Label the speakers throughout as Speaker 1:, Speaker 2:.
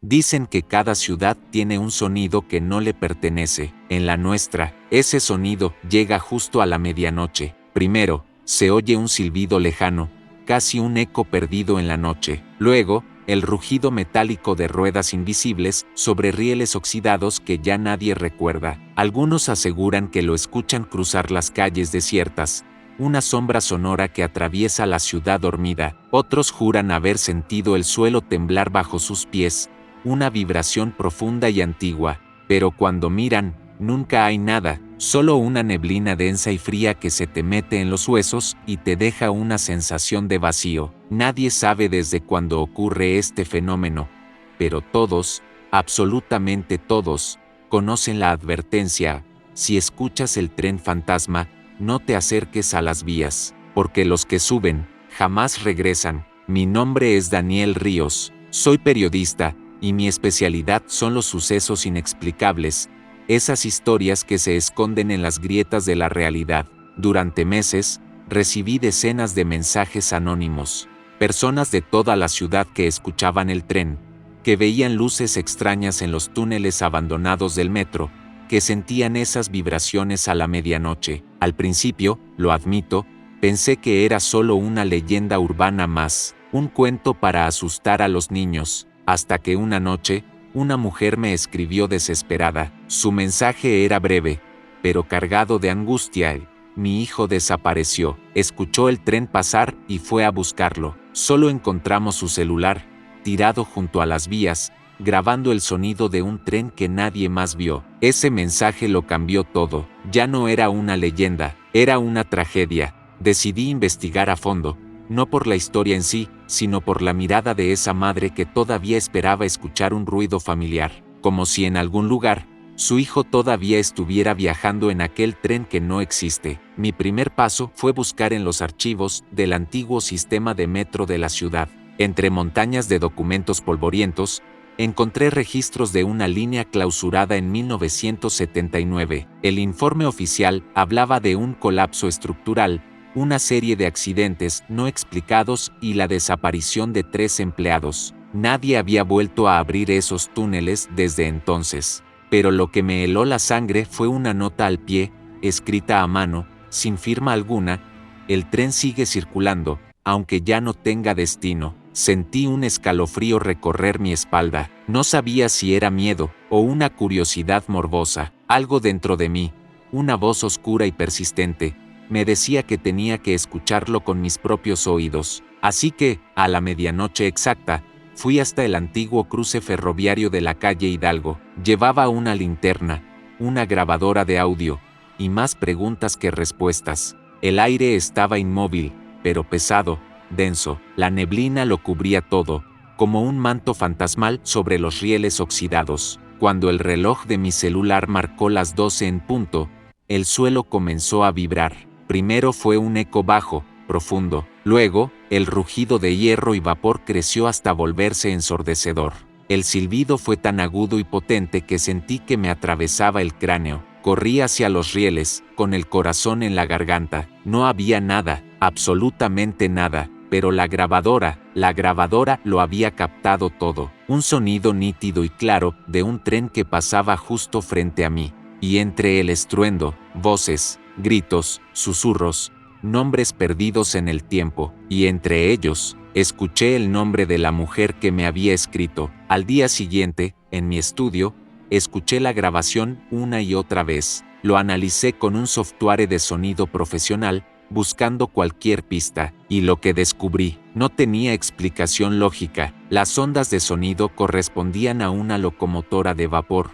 Speaker 1: Dicen que cada ciudad tiene un sonido que no le pertenece. En la nuestra, ese sonido llega justo a la medianoche. Primero, se oye un silbido lejano, casi un eco perdido en la noche. Luego, el rugido metálico de ruedas invisibles sobre rieles oxidados que ya nadie recuerda. Algunos aseguran que lo escuchan cruzar las calles desiertas, una sombra sonora que atraviesa la ciudad dormida. Otros juran haber sentido el suelo temblar bajo sus pies, una vibración profunda y antigua, pero cuando miran, nunca hay nada, solo una neblina densa y fría que se te mete en los huesos y te deja una sensación de vacío. Nadie sabe desde cuándo ocurre este fenómeno, pero todos, absolutamente todos, conocen la advertencia: si escuchas el tren fantasma, no te acerques a las vías, porque los que suben, jamás regresan. Mi nombre es Daniel Ríos, soy periodista, y mi especialidad son los sucesos inexplicables, esas historias que se esconden en las grietas de la realidad. Durante meses, recibí decenas de mensajes anónimos, personas de toda la ciudad que escuchaban el tren, que veían luces extrañas en los túneles abandonados del metro, que sentían esas vibraciones a la medianoche. Al principio, lo admito, pensé que era solo una leyenda urbana más, un cuento para asustar a los niños. Hasta que una noche, una mujer me escribió desesperada. Su mensaje era breve, pero cargado de angustia. Mi hijo desapareció. Escuchó el tren pasar y fue a buscarlo. Solo encontramos su celular, tirado junto a las vías, grabando el sonido de un tren que nadie más vio. Ese mensaje lo cambió todo. Ya no era una leyenda, era una tragedia. Decidí investigar a fondo, no por la historia en sí, sino por la mirada de esa madre que todavía esperaba escuchar un ruido familiar, como si en algún lugar, su hijo todavía estuviera viajando en aquel tren que no existe. Mi primer paso fue buscar en los archivos del antiguo sistema de metro de la ciudad. Entre montañas de documentos polvorientos, encontré registros de una línea clausurada en 1979. El informe oficial hablaba de un colapso estructural, una serie de accidentes no explicados y la desaparición de 3 empleados. Nadie había vuelto a abrir esos túneles desde entonces. Pero lo que me heló la sangre fue una nota al pie, escrita a mano, sin firma alguna: el tren sigue circulando, aunque ya no tenga destino. Sentí un escalofrío recorrer mi espalda. No sabía si era miedo o una curiosidad morbosa. Algo dentro de mí, una voz oscura y persistente, me decía que tenía que escucharlo con mis propios oídos. Así que, a la medianoche exacta, fui hasta el antiguo cruce ferroviario de la calle Hidalgo. Llevaba una linterna, una grabadora de audio, y más preguntas que respuestas. El aire estaba inmóvil, pero pesado, denso. La neblina lo cubría todo, como un manto fantasmal sobre los rieles oxidados. Cuando el reloj de mi celular marcó las 12 en punto, el suelo comenzó a vibrar. Primero fue un eco bajo, profundo. Luego, el rugido de hierro y vapor creció hasta volverse ensordecedor. El silbido fue tan agudo y potente que sentí que me atravesaba el cráneo. Corrí hacia los rieles, con el corazón en la garganta. No había nada, absolutamente nada, pero la grabadora lo había captado todo. Un sonido nítido y claro de un tren que pasaba justo frente a mí. Y entre el estruendo, voces, gritos, susurros, nombres perdidos en el tiempo, y entre ellos, escuché el nombre de la mujer que me había escrito. Al día siguiente, en mi estudio, escuché la grabación una y otra vez. Lo analicé con un software de sonido profesional, buscando cualquier pista, y lo que descubrí no tenía explicación lógica. Las ondas de sonido correspondían a una locomotora de vapor,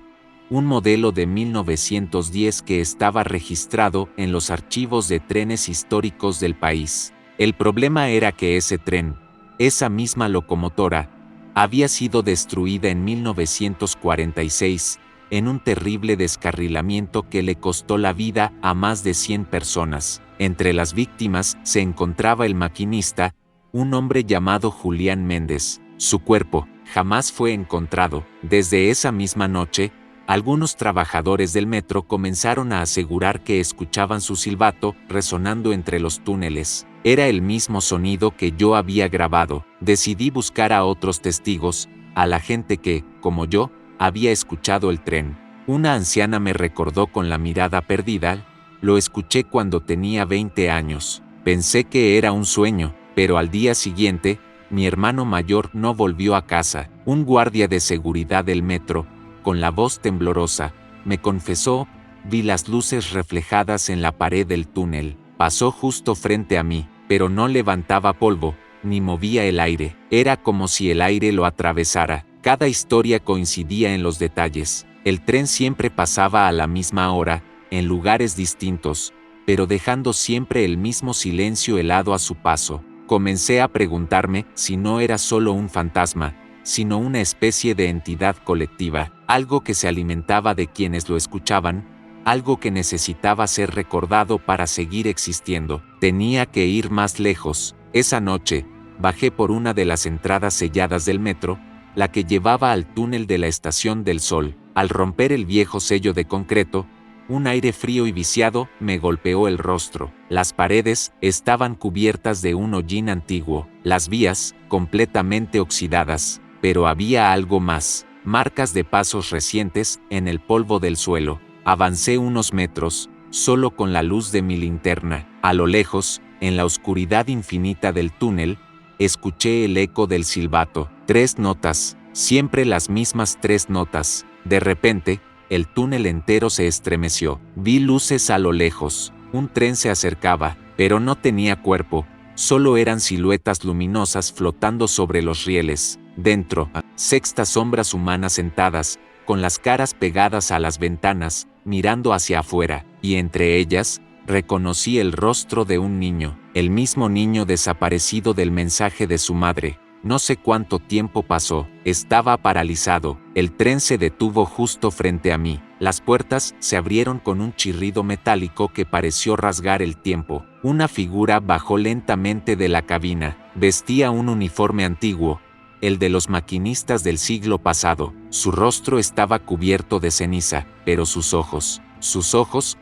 Speaker 1: un modelo de 1910 que estaba registrado en los archivos de trenes históricos del país. El problema era que ese tren, esa misma locomotora, había sido destruida en 1946, en un terrible descarrilamiento que le costó la vida a más de 100 personas. Entre las víctimas se encontraba el maquinista, un hombre llamado Julián Méndez. Su cuerpo jamás fue encontrado. Desde esa misma noche, algunos trabajadores del metro comenzaron a asegurar que escuchaban su silbato resonando entre los túneles. Era el mismo sonido que yo había grabado. Decidí buscar a otros testigos, a la gente que, como yo, había escuchado el tren. Una anciana me recordó con la mirada perdida: lo escuché cuando tenía 20 años. Pensé que era un sueño, pero al día siguiente, mi hermano mayor no volvió a casa. Un guardia de seguridad del metro, con la voz temblorosa, me confesó: vi las luces reflejadas en la pared del túnel. Pasó justo frente a mí, pero no levantaba polvo, ni movía el aire. Era como si el aire lo atravesara. Cada historia coincidía en los detalles. El tren siempre pasaba a la misma hora, en lugares distintos, pero dejando siempre el mismo silencio helado a su paso. Comencé a preguntarme si no era solo un fantasma, sino una especie de entidad colectiva, algo que se alimentaba de quienes lo escuchaban, algo que necesitaba ser recordado para seguir existiendo. Tenía que ir más lejos. Esa noche, bajé por una de las entradas selladas del metro, la que llevaba al túnel de la Estación del Sol. Al romper el viejo sello de concreto, un aire frío y viciado me golpeó el rostro. Las paredes estaban cubiertas de un hollín antiguo, las vías completamente oxidadas, pero había algo más: marcas de pasos recientes en el polvo del suelo. Avancé unos metros, solo con la luz de mi linterna. A lo lejos, en la oscuridad infinita del túnel, escuché el eco del silbato. 3 notas, siempre las mismas 3 notas. De repente, el túnel entero se estremeció. Vi luces a lo lejos. Un tren se acercaba, pero no tenía cuerpo, solo eran siluetas luminosas flotando sobre los rieles. Dentro, sextas sombras humanas sentadas, con las caras pegadas a las ventanas, mirando hacia afuera, y entre ellas, reconocí el rostro de un niño, el mismo niño desaparecido del mensaje de su madre. No sé cuánto tiempo pasó, estaba paralizado. El tren se detuvo justo frente a mí. Las puertas se abrieron con un chirrido metálico que pareció rasgar el tiempo. Una figura bajó lentamente de la cabina. Vestía un uniforme antiguo, el de los maquinistas del siglo pasado. Su rostro estaba cubierto de ceniza, pero sus ojos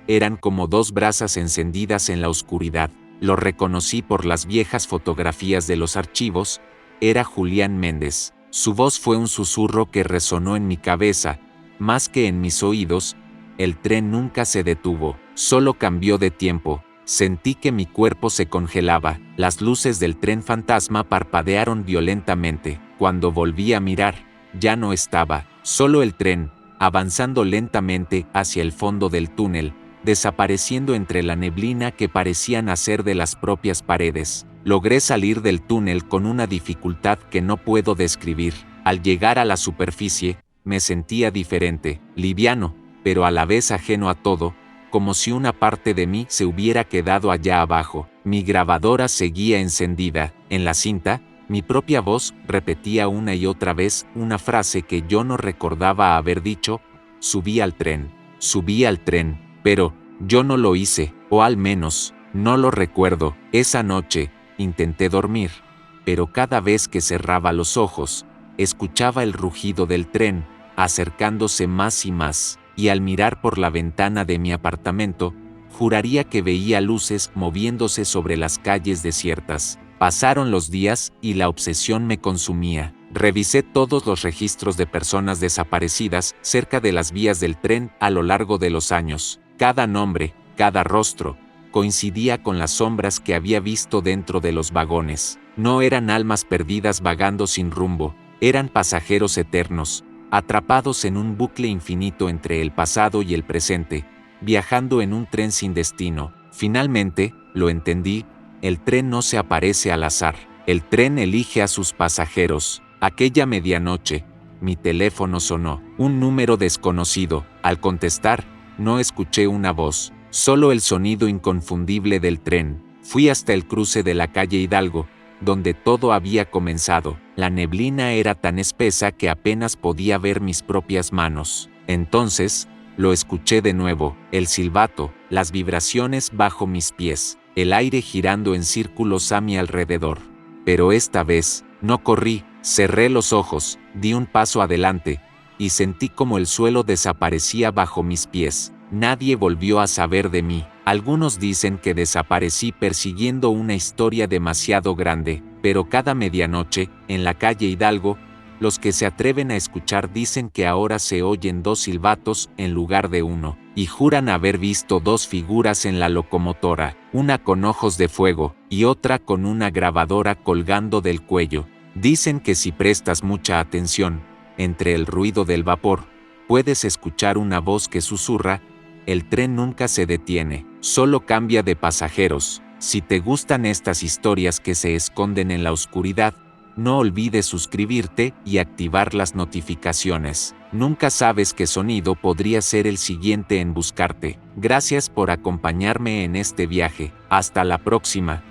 Speaker 1: eran como 2 brasas encendidas en la oscuridad. Lo reconocí por las viejas fotografías de los archivos. Era Julián Méndez. Su voz fue un susurro que resonó en mi cabeza, más que en mis oídos. El tren nunca se detuvo, solo cambió de tiempo. Sentí que mi cuerpo se congelaba. Las luces del tren fantasma parpadearon violentamente. Cuando volví a mirar, ya no estaba, solo el tren, avanzando lentamente hacia el fondo del túnel, desapareciendo entre la neblina que parecía nacer de las propias paredes. Logré salir del túnel con una dificultad que no puedo describir. Al llegar a la superficie, me sentía diferente, liviano, pero a la vez ajeno a todo, como si una parte de mí se hubiera quedado allá abajo. Mi grabadora seguía encendida. En la cinta, mi propia voz repetía una y otra vez una frase que yo no recordaba haber dicho: subí al tren, pero yo no lo hice, o al menos, no lo recuerdo. Esa noche, intenté dormir, pero cada vez que cerraba los ojos, escuchaba el rugido del tren, acercándose más y más, y al mirar por la ventana de mi apartamento, juraría que veía luces moviéndose sobre las calles desiertas. Pasaron los días y la obsesión me consumía. Revisé todos los registros de personas desaparecidas cerca de las vías del tren a lo largo de los años. Cada nombre, cada rostro, coincidía con las sombras que había visto dentro de los vagones. No eran almas perdidas vagando sin rumbo, eran pasajeros eternos, atrapados en un bucle infinito entre el pasado y el presente, viajando en un tren sin destino. Finalmente, lo entendí: el tren no se aparece al azar, el tren elige a sus pasajeros. Aquella medianoche, mi teléfono sonó, un número desconocido. Al contestar, no escuché una voz, solo el sonido inconfundible del tren. Fui hasta el cruce de la calle Hidalgo, donde todo había comenzado. La neblina era tan espesa que apenas podía ver mis propias manos. Entonces, lo escuché de nuevo, el silbato, las vibraciones bajo mis pies, el aire girando en círculos a mi alrededor. Pero esta vez, no corrí, cerré los ojos, di un paso adelante, y sentí como el suelo desaparecía bajo mis pies. Nadie volvió a saber de mí. Algunos dicen que desaparecí persiguiendo una historia demasiado grande, pero cada medianoche, en la calle Hidalgo, Los que se atreven a escuchar dicen que ahora se oyen 2 silbatos en lugar de uno, y juran haber visto 2 figuras en la locomotora, una con ojos de fuego y otra con una grabadora colgando del cuello. Dicen que si prestas mucha atención, entre el ruido del vapor, puedes escuchar una voz que susurra: el tren nunca se detiene, solo cambia de pasajeros. Si te gustan estas historias que se esconden en la oscuridad, no olvides suscribirte y activar las notificaciones. Nunca sabes qué sonido podría ser el siguiente en buscarte. Gracias por acompañarme en este viaje. Hasta la próxima.